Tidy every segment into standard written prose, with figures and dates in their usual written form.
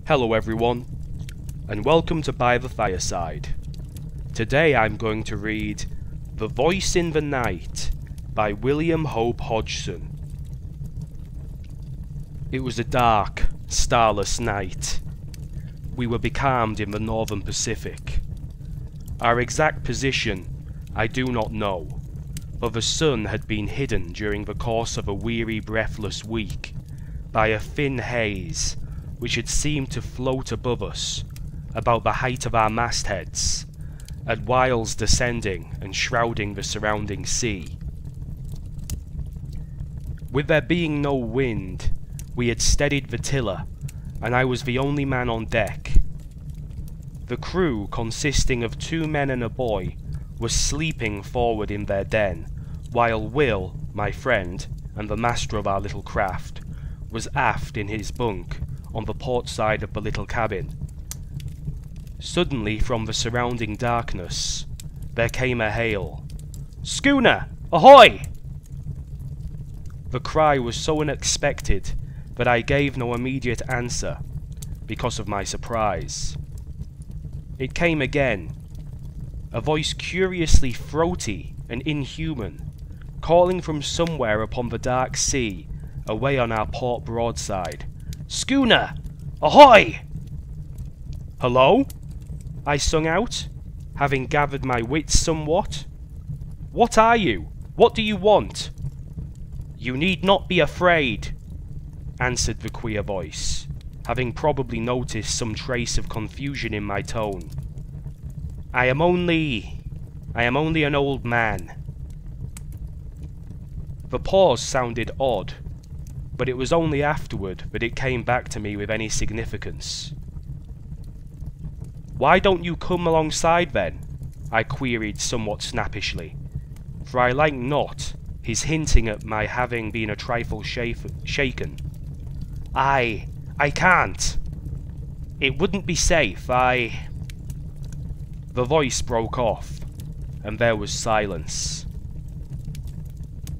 Hello everyone, and welcome to By The Fireside. Today I'm going to read The Voice in the Night by William Hope Hodgson. It was a dark, starless night. We were becalmed in the northern Pacific. Our exact position I do not know, but the sun had been hidden during the course of a weary, breathless week by a thin haze which had seemed to float above us, about the height of our mastheads, at whiles descending and shrouding the surrounding sea. With there being no wind, we had steadied the tiller, and I was the only man on deck. The crew, consisting of 2 men and a boy, was sleeping forward in their den, while Will, my friend, and the master of our little craft, was aft in his bunk, on the port side of the little cabin. Suddenly from the surrounding darkness there came a hail. "Schooner! Ahoy!" The cry was so unexpected that I gave no immediate answer, because of my surprise. It came again, a voice curiously throaty and inhuman, calling from somewhere upon the dark sea, away on our port broadside. "Schooner! Ahoy!" "Hello?" I sung out, having gathered my wits somewhat. "What are you? What do you want?" "You need not be afraid," answered the queer voice, having probably noticed some trace of confusion in my tone. I am only an old man." The pause sounded odd, but it was only afterward that it came back to me with any significance. "Why don't you come alongside then?" I queried somewhat snappishly, for I liked not his hinting at my having been a trifle shaken. I can't. It wouldn't be safe, The voice broke off, and there was silence.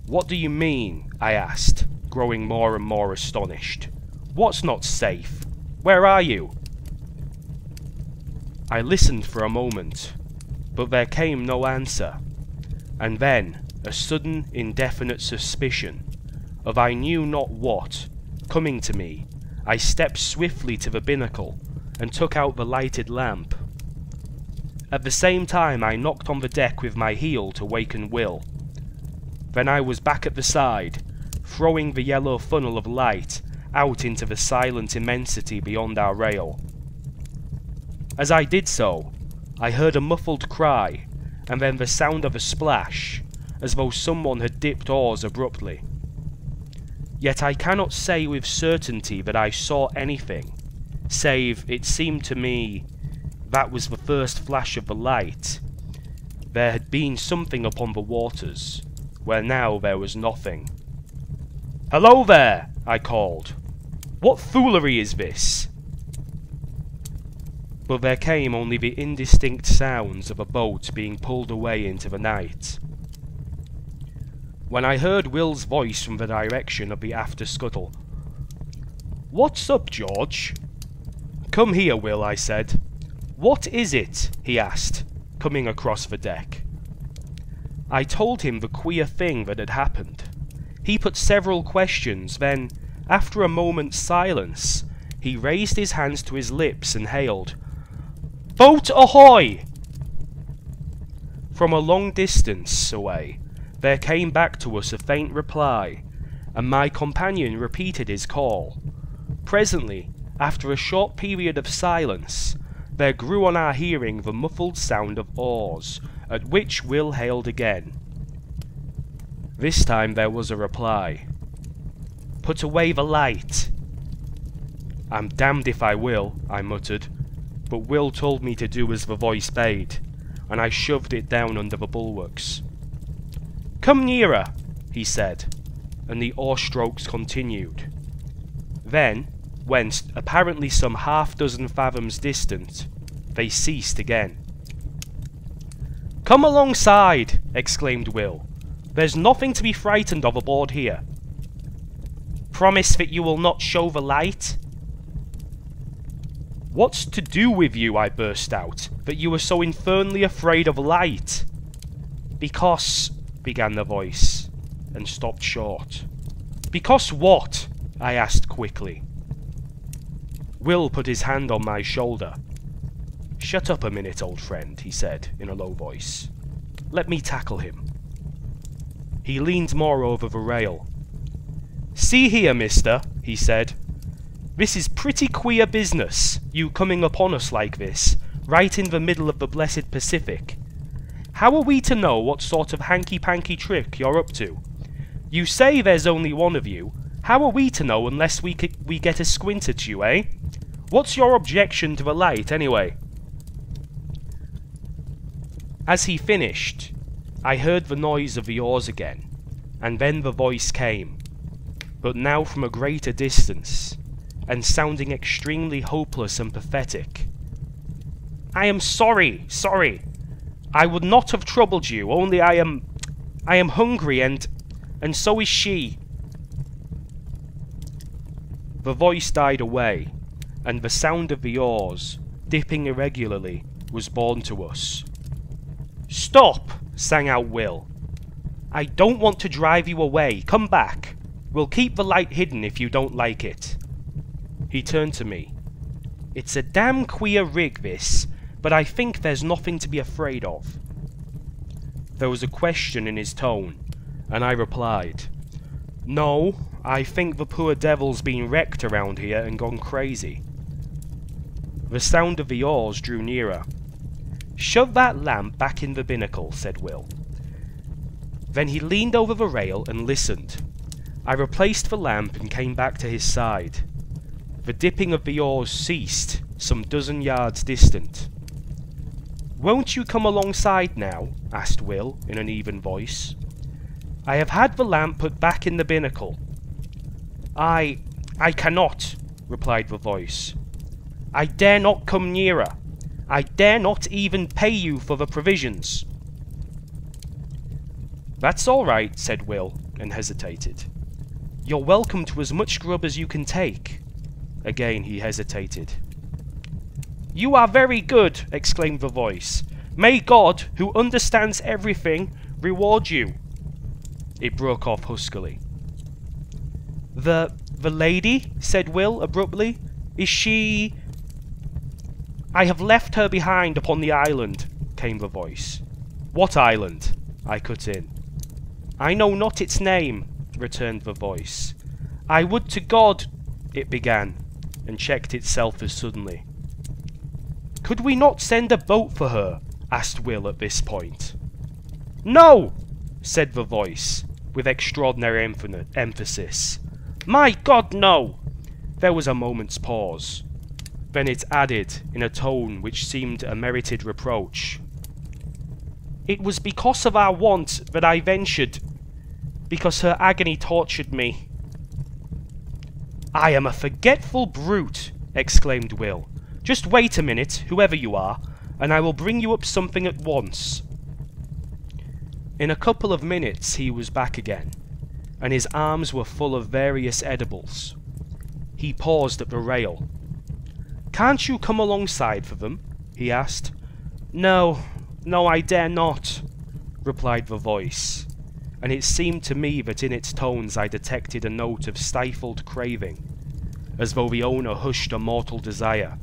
"What do you mean?" I asked, growing more and more astonished. "What's not safe? Where are you?" I listened for a moment, but there came no answer, and then a sudden indefinite suspicion of I knew not what coming to me, I stepped swiftly to the binnacle and took out the lighted lamp. At the same time I knocked on the deck with my heel to waken Will. Then I was back at the side, throwing the yellow funnel of light out into the silent immensity beyond our rail. As I did so, I heard a muffled cry, and then the sound of a splash, as though someone had dipped oars abruptly. Yet I cannot say with certainty that I saw anything, save it seemed to me that was the first flash of the light. There had been something upon the waters, where now there was nothing. "Hello there!" I called. "What foolery is this?" But there came only the indistinct sounds of a boat being pulled away into the night. When I heard Will's voice from the direction of the after scuttle. "What's up, George?" "Come here, Will," I said. "What is it?" he asked, coming across the deck. I told him the queer thing that had happened. He put several questions, then, after a moment's silence, he raised his hands to his lips and hailed, "Boat ahoy!" From a long distance away, there came back to us a faint reply, and my companion repeated his call. Presently, after a short period of silence, there grew on our hearing the muffled sound of oars, at which Will hailed again. This time there was a reply. "Put away the light." "I'm damned if I will," I muttered, but Will told me to do as the voice bade, and I shoved it down under the bulwarks. "Come nearer," he said, and the oar strokes continued. Then, when apparently some half-dozen fathoms distant, they ceased again. "Come alongside!" exclaimed Will. "There's nothing to be frightened of aboard here." "Promise that you will not show the light?" "What's to do with you," I burst out, "that you are so infernally afraid of light?" "Because," began the voice, and stopped short. "Because what?" I asked quickly. Will put his hand on my shoulder. "Shut up a minute, old friend," he said in a low voice. "Let me tackle him." He leaned more over the rail. "See here, mister," he said. "This is pretty queer business, you coming upon us like this, right in the middle of the blessed Pacific. How are we to know what sort of hanky-panky trick you're up to? You say there's only one of you. How are we to know unless we get a squint at you, eh? What's your objection to the light, anyway?" As he finished, I heard the noise of the oars again, and then the voice came, but now from a greater distance, and sounding extremely hopeless and pathetic. "I am sorry. I would not have troubled you, only I am hungry, and so is she." The voice died away, and the sound of the oars, dipping irregularly, was borne to us. "Stop!" sang out Will. "I don't want to drive you away. Come back. We'll keep the light hidden if you don't like it." He turned to me. "It's a damn queer rig, this, but I think there's nothing to be afraid of." There was a question in his tone, and I replied, "No, I think the poor devil's been wrecked around here and gone crazy." The sound of the oars drew nearer. "Shove that lamp back in the binnacle," said Will. Then he leaned over the rail and listened. I replaced the lamp and came back to his side. The dipping of the oars ceased some dozen yards distant. "Won't you come alongside now?" asked Will in an even voice. "I have had the lamp put back in the binnacle." I cannot," replied the voice. "I dare not come nearer. I dare not even pay you for the provisions." "That's all right," said Will, and hesitated. "You're welcome to as much grub as you can take." Again he hesitated. "You are very good," exclaimed the voice. "May God, who understands everything, reward you." It broke off huskily. The lady," said Will abruptly, "is she—" "I have left her behind upon the island," came the voice. "What island?" I cut in. "I know not its name," returned the voice. "I would to God—" it began, and checked itself as suddenly. "Could we not send a boat for her?" asked Will at this point. "No!" said the voice, with extraordinary emphasis. "My God, no!" There was a moment's pause. Then it added, in a tone which seemed a merited reproach, "It was because of our want that I ventured, because her agony tortured me." "I am a forgetful brute!" exclaimed Will. "Just wait a minute, whoever you are, and I will bring you up something at once." In a couple of minutes he was back again, and his arms were full of various edibles. He paused at the rail. "Can't you come alongside for them?" he asked. No, I dare not," replied the voice, and it seemed to me that in its tones I detected a note of stifled craving, as though the owner hushed a mortal desire.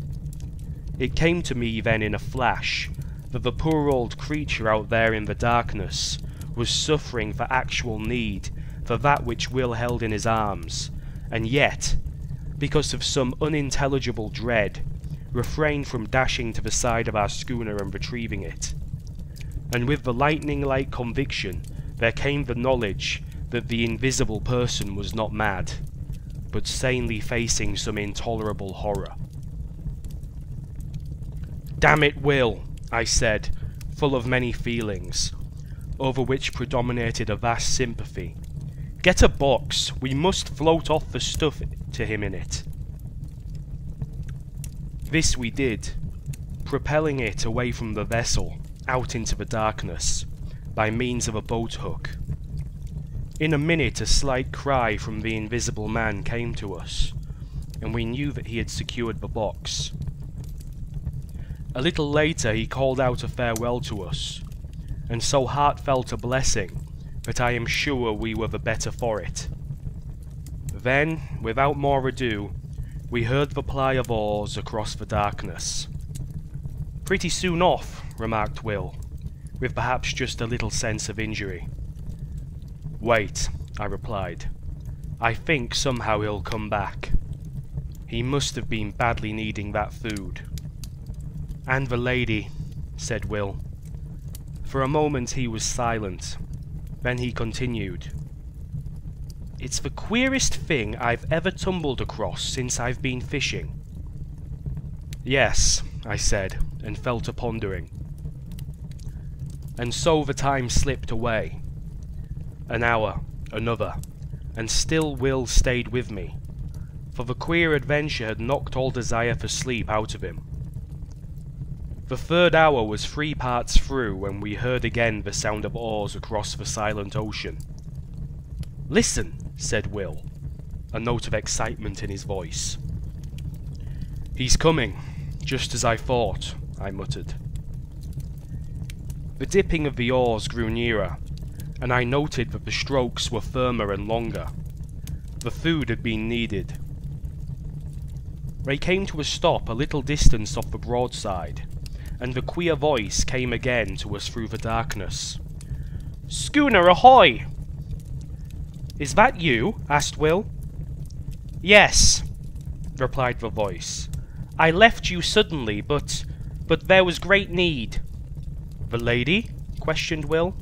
It came to me then in a flash that the poor old creature out there in the darkness was suffering for actual need for that which Will held in his arms, and yet, because of some unintelligible dread, refrained from dashing to the side of our schooner and retrieving it. And with the lightning-like conviction there came the knowledge that the invisible person was not mad, but sanely facing some intolerable horror. "Damn it, Will," I said, full of many feelings, over which predominated a vast sympathy. "Get a box. We must float off the stuff to him in it." This we did, propelling it away from the vessel, out into the darkness, by means of a boat hook. In a minute a slight cry from the invisible man came to us, and we knew that he had secured the box. A little later he called out a farewell to us, and so heartfelt a blessing that I am sure we were the better for it. Then, without more ado, we heard the ply of oars across the darkness. "Pretty soon off," remarked Will, with perhaps just a little sense of injury. "Wait," I replied. "I think somehow he'll come back. He must have been badly needing that food." "And the lady," said Will. For a moment he was silent. Then he continued. "It's the queerest thing I've ever tumbled across since I've been fishing." "Yes," I said, and fell to pondering. And so the time slipped away. An hour, another, and still Will stayed with me, for the queer adventure had knocked all desire for sleep out of him. The third hour was 3 parts through when we heard again the sound of oars across the silent ocean. "Listen," said Will, a note of excitement in his voice. "He's coming, just as I thought," I muttered. The dipping of the oars grew nearer, and I noted that the strokes were firmer and longer. The food had been needed. They came to a stop a little distance off the broadside, and the queer voice came again to us through the darkness. "Schooner ahoy!" "Is that you?" asked Will. "Yes," replied the voice. "I left you suddenly, but there was great need." "The lady?" questioned Will.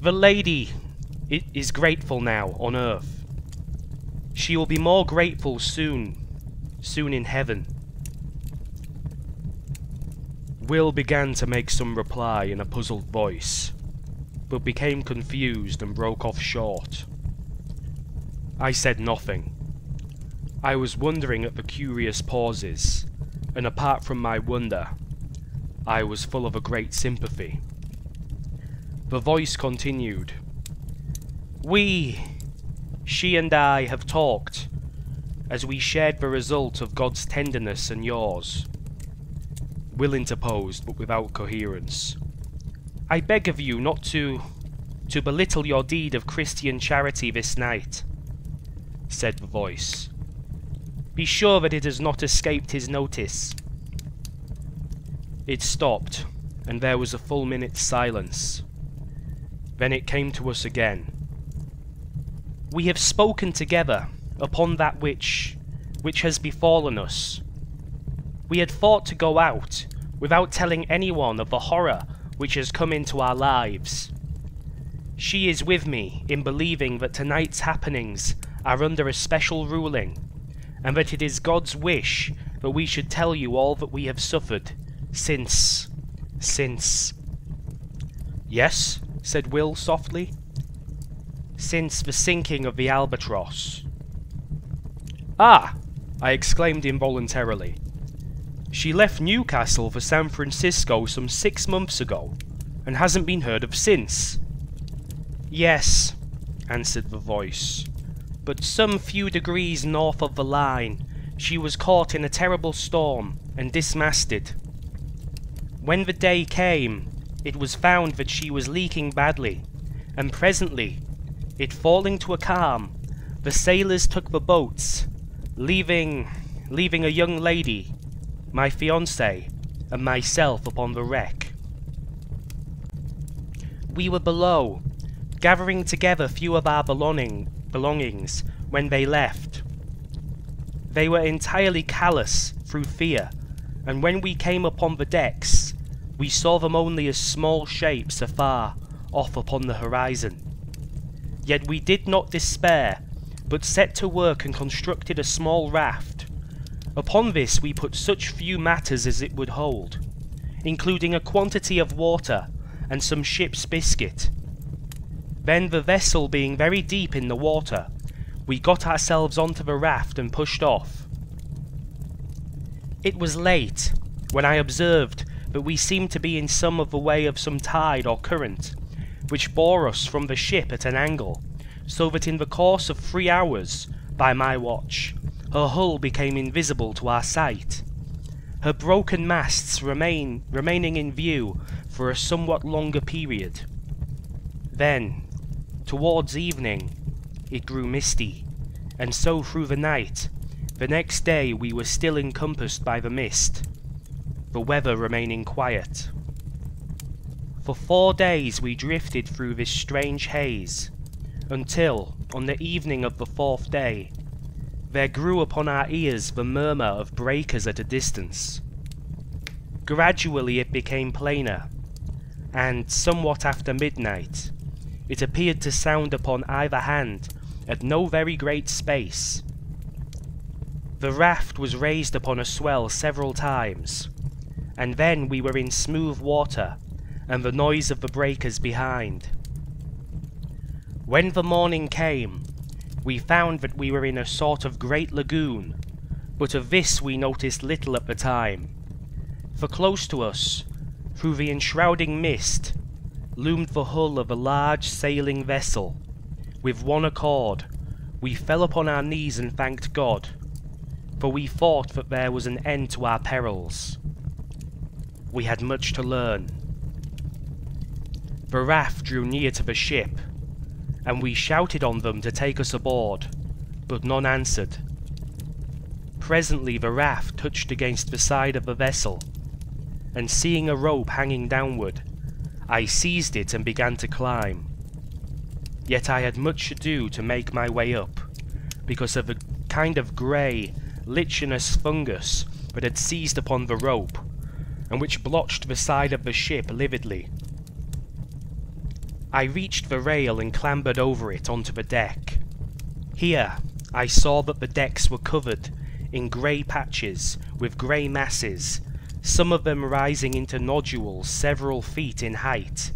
"The lady is grateful now on earth. She will be more grateful soon in heaven." Will began to make some reply in a puzzled voice, but became confused and broke off short. I said nothing. I was wondering at the curious pauses, and apart from my wonder, I was full of a great sympathy. The voice continued. She and I have talked, as we shared the result of God's tenderness and yours." Will interposed, but without coherence. "I beg of you not to belittle your deed of Christian charity this night," said the voice. "Be sure that it has not escaped his notice." It stopped, and there was a full minute's silence. Then it came to us again. "We have spoken together upon that which has befallen us. We had thought to go out without telling anyone of the horror which has come into our lives. She is with me in believing that tonight's happenings are under a special ruling, and that it is God's wish that we should tell you all that we have suffered since... "Yes?" said Will softly. "Since the sinking of the Albatross." "Ah!" I exclaimed involuntarily. "She left Newcastle for San Francisco some 6 months ago, and hasn't been heard of since." "Yes," answered the voice, "but some few degrees north of the line, she was caught in a terrible storm and dismasted. When the day came, it was found that she was leaking badly, and presently, it falling to a calm, the sailors took the boats, leaving a young lady, my fiancée, and myself upon the wreck. We were below, gathering together few of our belongings when they left. They were entirely callous through fear, and when we came upon the decks, we saw them only as small shapes afar off upon the horizon. Yet we did not despair, but set to work and constructed a small raft. Upon this we put such few matters as it would hold, including a quantity of water and some ship's biscuit. Then, the vessel being very deep in the water, we got ourselves onto the raft and pushed off. It was late when I observed that we seemed to be in some of the way of some tide or current, which bore us from the ship at an angle, so that in the course of 3 hours, by my watch, her hull became invisible to our sight. her broken masts remaining in view for a somewhat longer period. Then, towards evening, it grew misty, and so through the night. The next day we were still encompassed by the mist, the weather remaining quiet. For 4 days we drifted through this strange haze, until, on the evening of the 4th day, there grew upon our ears the murmur of breakers at a distance. Gradually it became plainer, and, somewhat after midnight, it appeared to sound upon either hand at no very great space. The raft was raised upon a swell several times, and then we were in smooth water, and the noise of the breakers behind. When the morning came, we found that we were in a sort of great lagoon, but of this we noticed little at the time, for close to us, through the enshrouding mist, loomed the hull of a large sailing vessel. With one accord, we fell upon our knees and thanked God, for we thought that there was an end to our perils. We had much to learn. The raft drew near to the ship, and we shouted on them to take us aboard, but none answered. Presently the raft touched against the side of the vessel, and seeing a rope hanging downward, I seized it and began to climb. Yet I had much ado to make my way up, because of a kind of grey, lichenous fungus that had seized upon the rope, and which blotched the side of the ship lividly. I reached the rail and clambered over it onto the deck. Here I saw that the decks were covered in grey patches with grey masses, some of them rising into nodules several feet in height,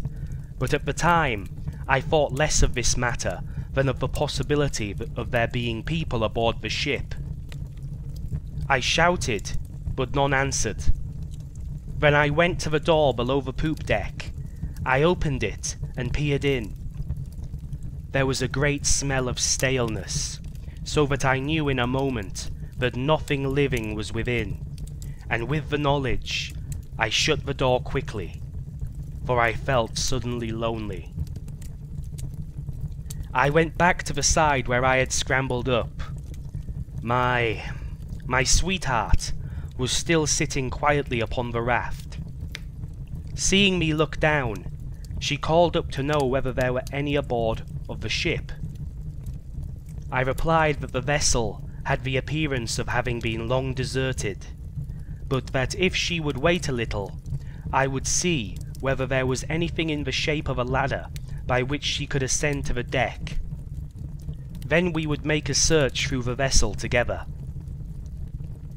but at the time I thought less of this matter than of the possibility of there being people aboard the ship. I shouted, but none answered. Then I went to the door below the poop deck. I opened it and peered in. There was a great smell of staleness, so that I knew in a moment that nothing living was within, and with the knowledge, I shut the door quickly, for I felt suddenly lonely. I went back to the side where I had scrambled up. My sweetheart was still sitting quietly upon the raft. Seeing me look down, she called up to know whether there were any aboard of the ship. I replied that the vessel had the appearance of having been long deserted, but that if she would wait a little, I would see whether there was anything in the shape of a ladder by which she could ascend to the deck. Then we would make a search through the vessel together.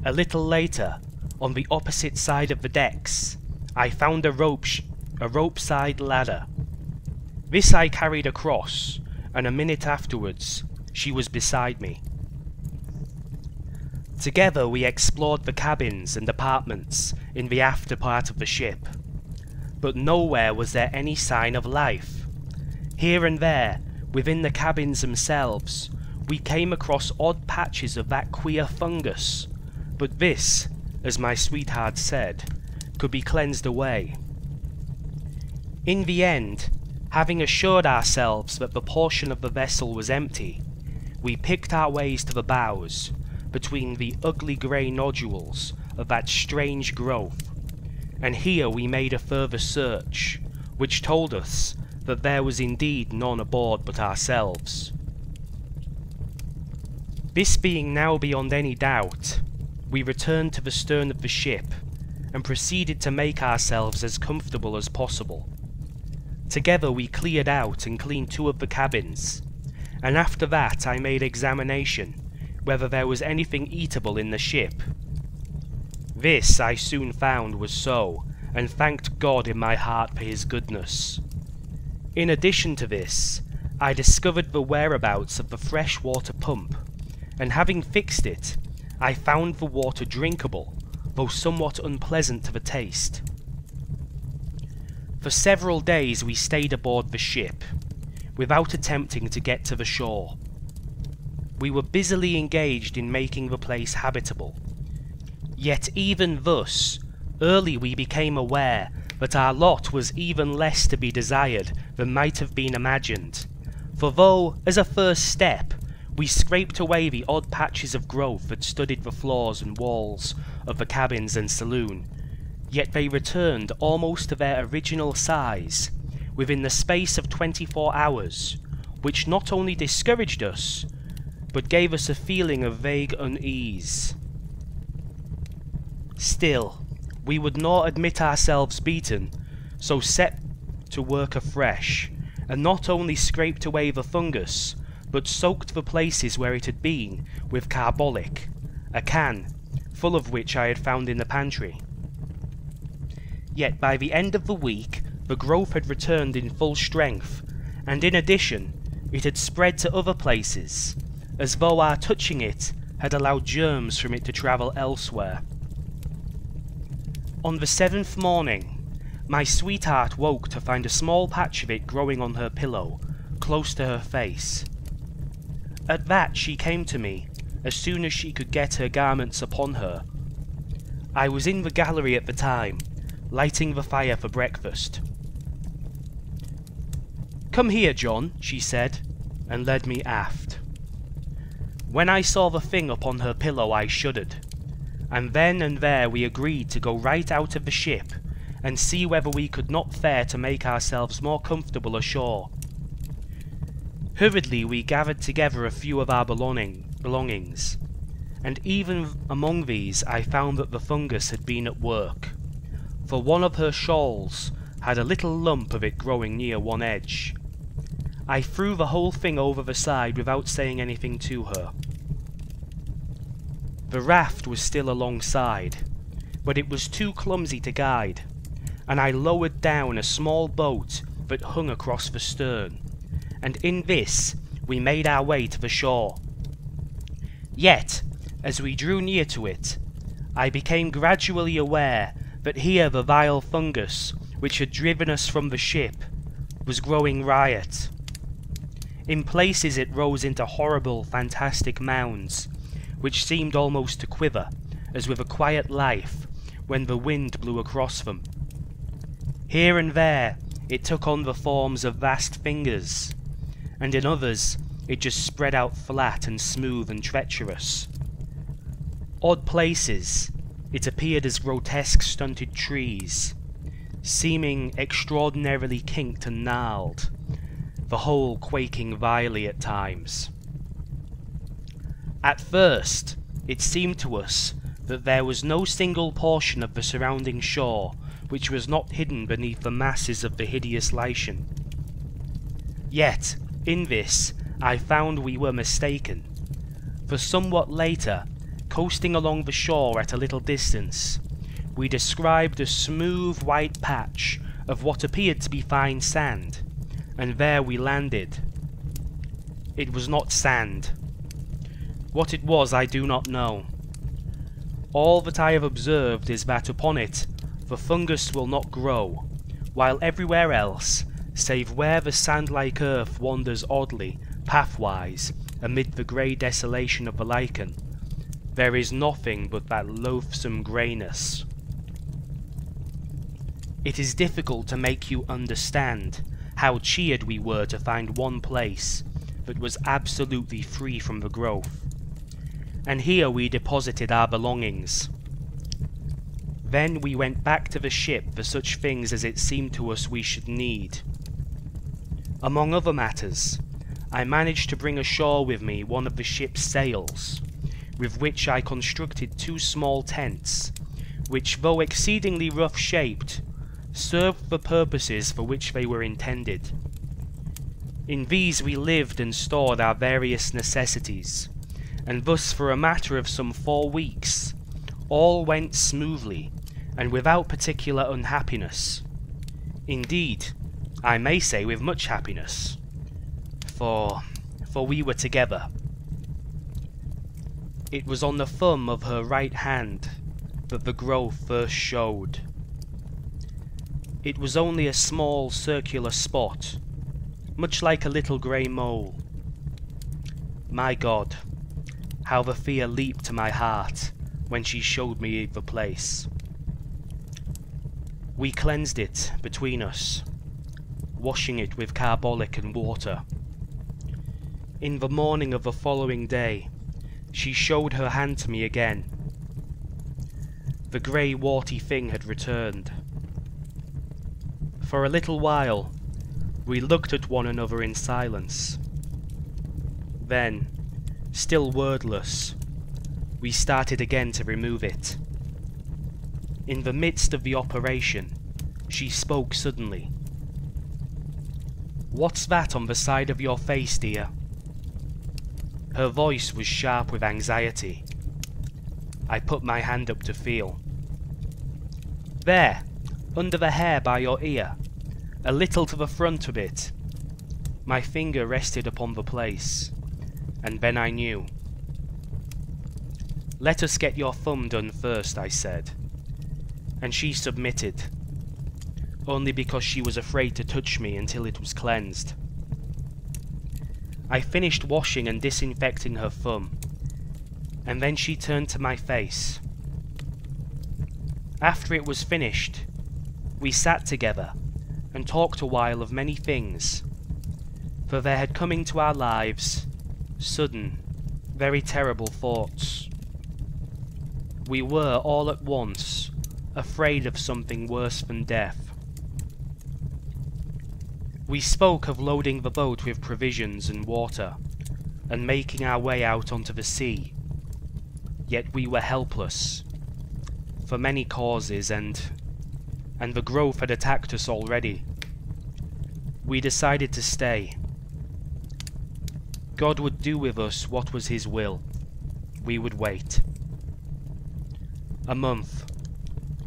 A little later, on the opposite side of the decks, I found a rope-side ladder. This I carried across, and a minute afterwards, she was beside me. Together we explored the cabins and apartments in the after part of the ship, but nowhere was there any sign of life. Here and there, within the cabins themselves, we came across odd patches of that queer fungus, but this, as my sweetheart said, could be cleansed away. In the end, having assured ourselves that the portion of the vessel was empty, we picked our ways to the bows, between the ugly grey nodules of that strange growth, and here we made a further search, which told us that there was indeed none aboard but ourselves. This being now beyond any doubt, we returned to the stern of the ship, and proceeded to make ourselves as comfortable as possible. Together we cleared out and cleaned 2 of the cabins, and after that I made examination whether there was anything eatable in the ship. This I soon found was so, and thanked God in my heart for his goodness. In addition to this, I discovered the whereabouts of the freshwater pump, and having fixed it, I found the water drinkable, though somewhat unpleasant to the taste. For several days we stayed aboard the ship, without attempting to get to the shore. We were busily engaged in making the place habitable. Yet even thus, early we became aware that our lot was even less to be desired than might have been imagined, for though, as a first step, we scraped away the odd patches of growth that studded the floors and walls of the cabins and saloon, yet they returned almost to their original size within the space of 24 hours, which not only discouraged us, but gave us a feeling of vague unease. Still, we would not admit ourselves beaten, so set to work afresh, and not only scraped away the fungus, but soaked the places where it had been with carbolic, a can, full of which I had found in the pantry. Yet by the end of the week, the growth had returned in full strength, and in addition, it had spread to other places, as though our touching it had allowed germs from it to travel elsewhere. On the 7th morning, my sweetheart woke to find a small patch of it growing on her pillow, close to her face. At that she came to me, as soon as she could get her garments upon her. I was in the gallery at the time, lighting the fire for breakfast. "Come here, John," she said, and led me aft. When I saw the thing upon her pillow I shuddered, and then and there we agreed to go right out of the ship and see whether we could not fare to make ourselves more comfortable ashore. Hurriedly we gathered together a few of our belongings, and even among these I found that the fungus had been at work, for one of her shawls had a little lump of it growing near one edge. I threw the whole thing over the side without saying anything to her. The raft was still alongside, but it was too clumsy to guide, and I lowered down a small boat that hung across the stern, and in this we made our way to the shore. Yet, as we drew near to it, I became gradually aware that here the vile fungus, which had driven us from the ship, was growing riot. In places it rose into horrible, fantastic mounds, which seemed almost to quiver, as with a quiet life, when the wind blew across them. Here and there it took on the forms of vast fingers, and in others it just spread out flat and smooth and treacherous. Odd places, it appeared as grotesque stunted trees, seeming extraordinarily kinked and gnarled, the whole quaking vilely at times. At first, it seemed to us that there was no single portion of the surrounding shore which was not hidden beneath the masses of the hideous lichen. Yet, in this, I found we were mistaken, for somewhat later, coasting along the shore at a little distance, we described a smooth white patch of what appeared to be fine sand, and there we landed. It was not sand. What it was I do not know. All that I have observed is that upon it the fungus will not grow, while everywhere else, save where the sand-like earth wanders oddly, pathwise, amid the grey desolation of the lichen, there is nothing but that loathsome greyness. It is difficult to make you understand how cheered we were to find one place that was absolutely free from the growth, and here we deposited our belongings. Then we went back to the ship for such things as it seemed to us we should need. Among other matters, I managed to bring ashore with me one of the ship's sails, with which I constructed 2 small tents, which, though exceedingly rough-shaped, served the purposes for which they were intended. In these we lived and stored our various necessities, and thus for a matter of some 4 weeks, all went smoothly, and without particular unhappiness. Indeed, I may say with much happiness, for we were together. It was on the thumb of her right hand that the growth first showed. It was only a small circular spot, much like a little grey mole. My God, how the fear leaped to my heart when she showed me the place. We cleansed it between us, washing it with carbolic and water. In the morning of the following day, she showed her hand to me again. The grey, warty thing had returned. For a little while, we looked at one another in silence. Then, still wordless, we started again to remove it. In the midst of the operation, she spoke suddenly. "What's that on the side of your face, dear?" Her voice was sharp with anxiety. I put my hand up to feel. "There, under the hair by your ear, a little to the front of it." My finger rested upon the place, and then I knew. "Let us get your thumb done first," I said, and she submitted, only because she was afraid to touch me until it was cleansed. I finished washing and disinfecting her thumb, and then she turned to my face. After it was finished, we sat together and talked a while of many things, for there had come into our lives sudden, very terrible thoughts. We were all at once afraid of something worse than death. We spoke of loading the boat with provisions and water, and making our way out onto the sea. Yet we were helpless, for many causes, and the growth had attacked us already. We decided to stay. God would do with us what was His will. We would wait. A month,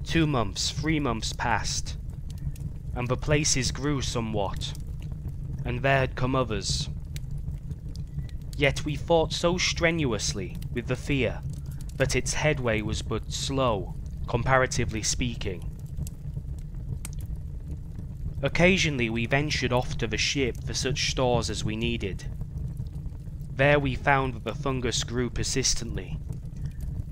2 months, 3 months passed, and the places grew somewhat, and there had come others. Yet we fought so strenuously with the fear that its headway was but slow, comparatively speaking. Occasionally we ventured off to the ship for such stores as we needed. There we found that the fungus grew persistently.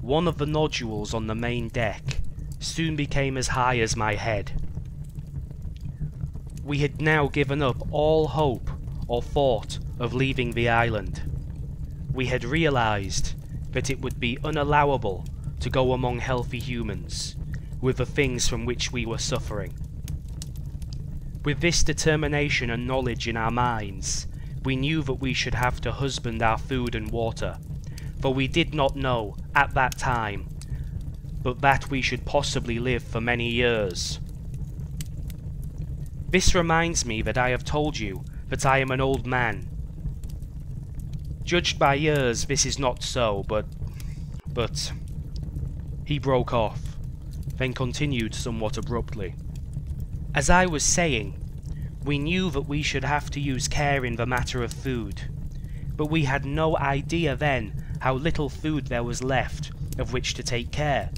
One of the nodules on the main deck soon became as high as my head. We had now given up all hope or thought of leaving the island. We had realized that it would be unallowable to go among healthy humans with the things from which we were suffering. With this determination and knowledge in our minds, we knew that we should have to husband our food and water, for we did not know, at that time, but that we should possibly live for many years. This reminds me that I have told you that I am an old man. Judged by years, this is not so, but... He broke off, then continued somewhat abruptly. As I was saying, we knew that we should have to use care in the matter of food, but we had no idea then how little food there was left of which to take care.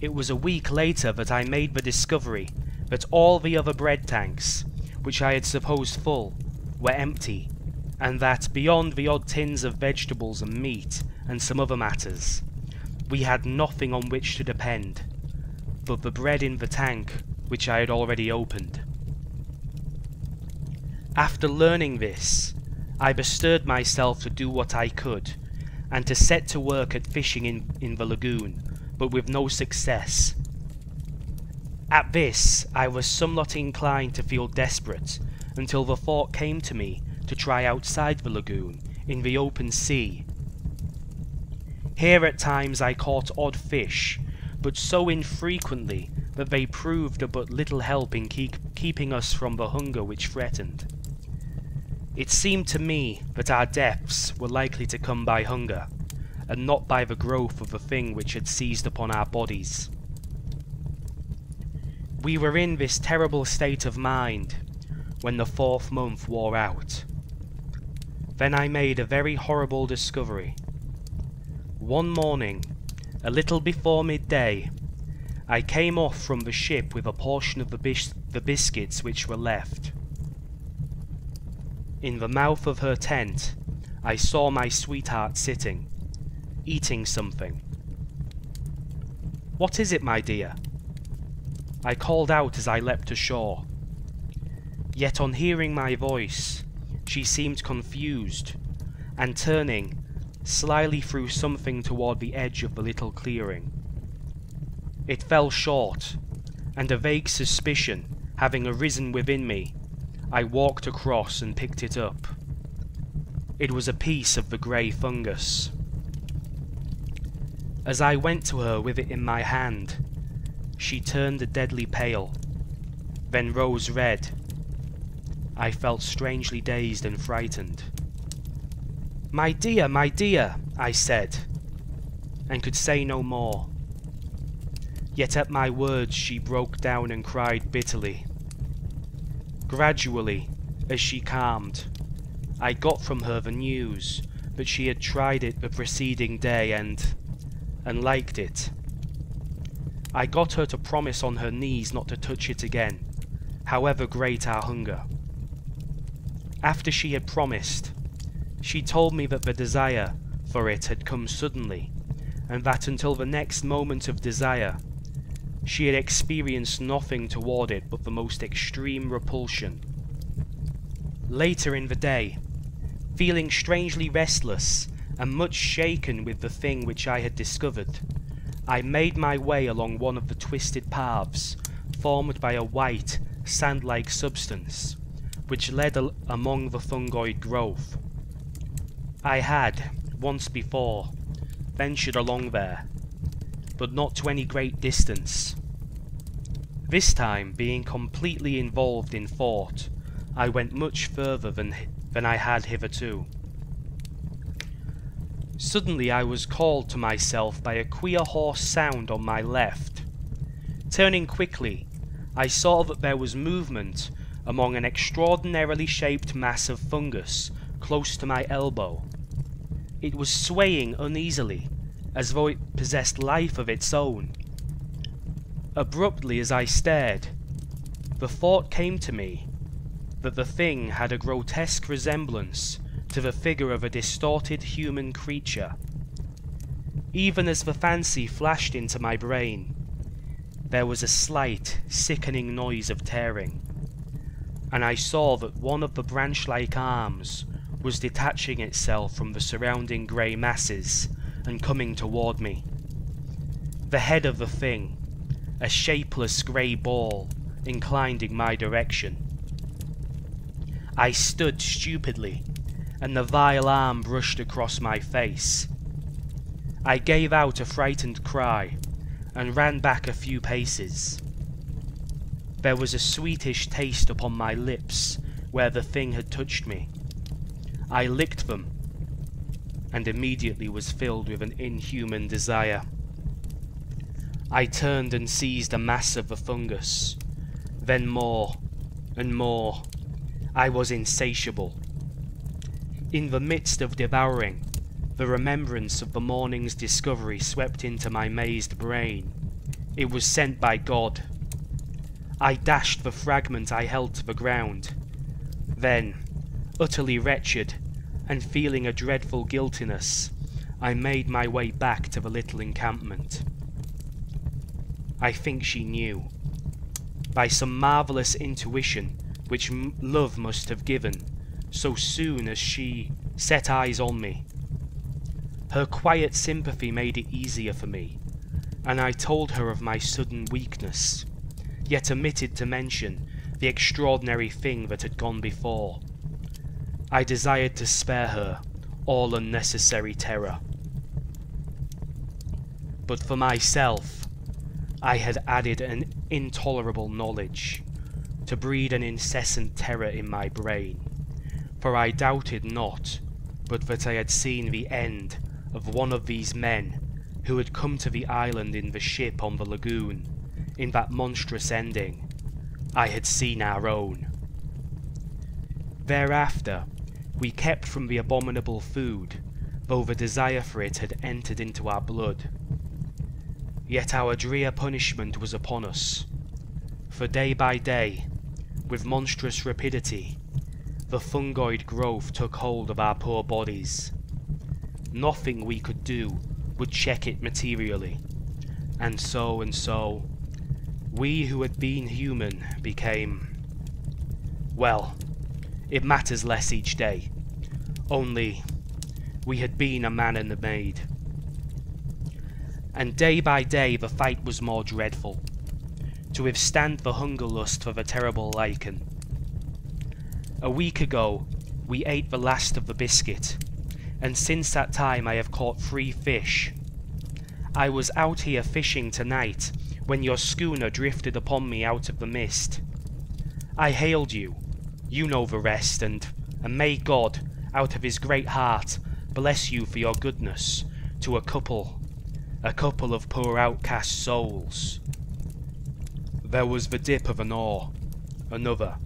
It was a week later that I made the discovery that all the other bread tanks, which I had supposed full, were empty, and that beyond the odd tins of vegetables and meat and some other matters, we had nothing on which to depend, but the bread in the tank which I had already opened. After learning this, I bestirred myself to do what I could, and to set to work at fishing in the lagoon, but with no success. At this, I was somewhat inclined to feel desperate, until the thought came to me to try outside the lagoon, in the open sea. Here at times I caught odd fish, but so infrequently that they proved of but little help in keeping us from the hunger which threatened. It seemed to me that our deaths were likely to come by hunger, and not by the growth of the thing which had seized upon our bodies. We were in this terrible state of mind when the 4th month wore out. Then I made a very horrible discovery. One morning, a little before midday, I came off from the ship with a portion of the biscuits which were left. In the mouth of her tent, I saw my sweetheart sitting, eating something, "What is it, my dear?" I called out as I leapt ashore. Yet on hearing my voice, she seemed confused, and turning, slyly threw something toward the edge of the little clearing. It fell short, and a vague suspicion having arisen within me, I walked across and picked it up. It was a piece of the grey fungus. As I went to her with it in my hand, she turned a deadly pale, then rose red. I felt strangely dazed and frightened. My dear," I said, and could say no more. Yet at my words she broke down and cried bitterly. Gradually, as she calmed, I got from her the news that she had tried it the preceding day and liked it. I got her to promise on her knees not to touch it again, however great our hunger. After she had promised, she told me that the desire for it had come suddenly, and that until the next moment of desire, she had experienced nothing toward it but the most extreme repulsion. Later in the day, feeling strangely restless and much shaken with the thing which I had discovered, I made my way along one of the twisted paths formed by a white, sand-like substance, which led among the fungoid growth. I had, once before, ventured along there, but not to any great distance. This time, being completely involved in thought, I went much further than I had hitherto. Suddenly I was called to myself by a queer hoarse sound on my left. Turning quickly, I saw that there was movement among an extraordinarily shaped mass of fungus close to my elbow. It was swaying uneasily, as though it possessed life of its own. Abruptly as I stared, the thought came to me that the thing had a grotesque resemblance to the figure of a distorted human creature. Even as the fancy flashed into my brain, there was a slight, sickening noise of tearing, and I saw that one of the branch-like arms was detaching itself from the surrounding grey masses and coming toward me. The head of the thing, a shapeless grey ball, inclined in my direction. I stood stupidly, and the vile arm brushed across my face. I gave out a frightened cry, and ran back a few paces. There was a sweetish taste upon my lips where the thing had touched me. I licked them, and immediately was filled with an inhuman desire. I turned and seized a mass of the fungus, then more, and more. I was insatiable. In the midst of devouring, the remembrance of the morning's discovery swept into my mazed brain. It was sent by God. I dashed the fragment I held to the ground. Then, utterly wretched, and feeling a dreadful guiltiness, I made my way back to the little encampment. I think she knew, by some marvellous intuition which love must have given, so soon as she set eyes on me. Her quiet sympathy made it easier for me, and I told her of my sudden weakness, yet omitted to mention the extraordinary thing that had gone before. I desired to spare her all unnecessary terror. But for myself, I had added an intolerable knowledge, to breed an incessant terror in my brain, for I doubted not but that I had seen the end of one of these men who had come to the island in the ship on the lagoon. In that monstrous ending, I had seen our own. Thereafter, we kept from the abominable food, though the desire for it had entered into our blood. Yet our drear punishment was upon us, for day by day, with monstrous rapidity, the fungoid growth took hold of our poor bodies. Nothing we could do would check it materially, And so, we who had been human became... well, it matters less each day. Only, we had been a man and a maid. And day by day the fight was more dreadful, to withstand the hunger lust for the terrible lichen. A week ago, we ate the last of the biscuit, and since that time I have caught 3 fish. I was out here fishing tonight, when your schooner drifted upon me out of the mist. I hailed you, you know the rest, and may God, out of his great heart, bless you for your goodness to a couple of poor outcast souls. There was the dip of an oar, another,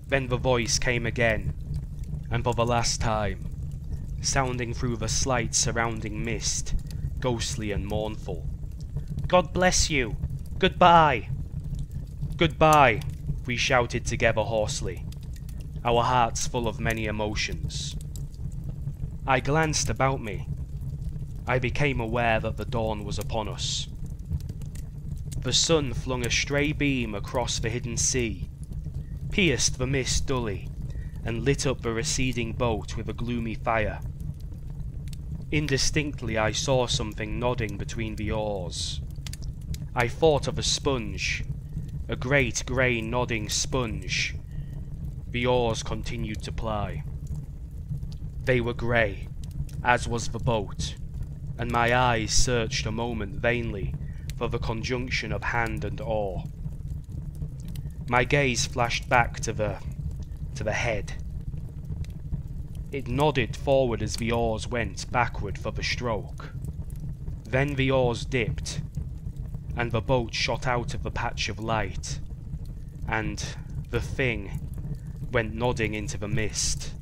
then the voice came again, and for the last time, sounding through the slight surrounding mist, ghostly and mournful. God bless you! Goodbye! Goodbye! We shouted together hoarsely, our hearts full of many emotions. I glanced about me. I became aware that the dawn was upon us. The sun flung a stray beam across the hidden sea, pierced the mist dully, and lit up the receding boat with a gloomy fire. Indistinctly I saw something nodding between the oars. I thought of a sponge, a great grey nodding sponge. The oars continued to ply. They were grey, as was the boat, and my eyes searched a moment vainly for the conjunction of hand and oar. My gaze flashed back to the head. It nodded forward as the oars went backward for the stroke. Then the oars dipped, and the boat shot out of the patch of light, and the thing went nodding into the mist.